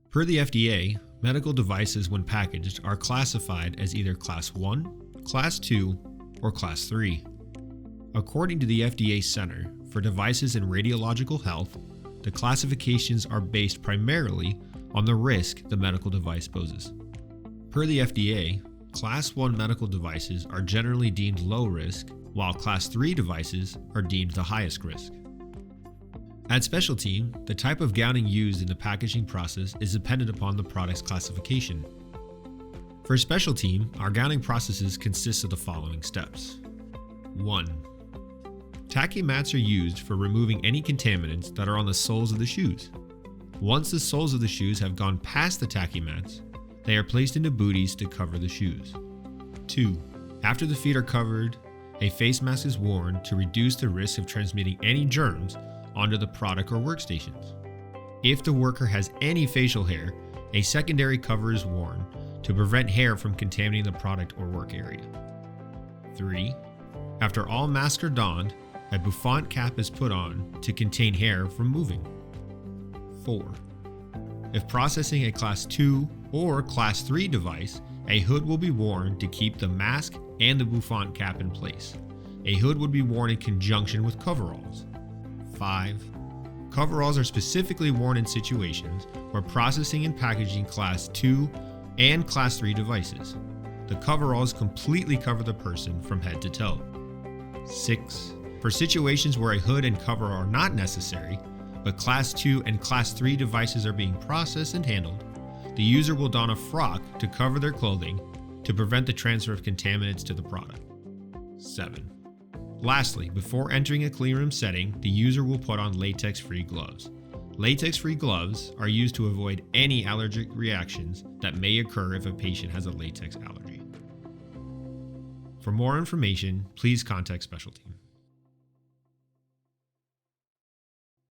Per the FDA, medical devices when packaged are classified as either Class I, Class II, or Class III. According to the FDA Center for Devices and Radiological Health, the classifications are based primarily on the risk the medical device poses. Per the FDA, Class I medical devices are generally deemed low risk, while Class III devices are deemed the highest risk. At SpecialTeam, the type of gowning used in the packaging process is dependent upon the product's classification. For SpecialTeam, our gowning processes consist of the following steps. 1. Tacky mats are used for removing any contaminants that are on the soles of the shoes. Once the soles of the shoes have gone past the tacky mats, they are placed into booties to cover the shoes. 2. After the feet are covered, a face mask is worn to reduce the risk of transmitting any germs onto the product or workstations. If the worker has any facial hair, a secondary cover is worn to prevent hair from contaminating the product or work area. 3. After all masks are donned, a bouffant cap is put on to contain hair from moving. 4. If processing a Class II or Class III device, a hood will be worn to keep the mask and the bouffant cap in place. A hood would be worn in conjunction with coveralls. 5. Coveralls are specifically worn in situations where processing and packaging Class II and Class III devices. The coveralls completely cover the person from head to toe. 6. For situations where a hood and cover are not necessary, but Class II and Class III devices are being processed and handled, the user will don a frock to cover their clothing to prevent the transfer of contaminants to the product. 7. Lastly, before entering a cleanroom setting, the user will put on latex-free gloves. Latex-free gloves are used to avoid any allergic reactions that may occur if a patient has a latex allergy. For more information, please contact SpecialTeam.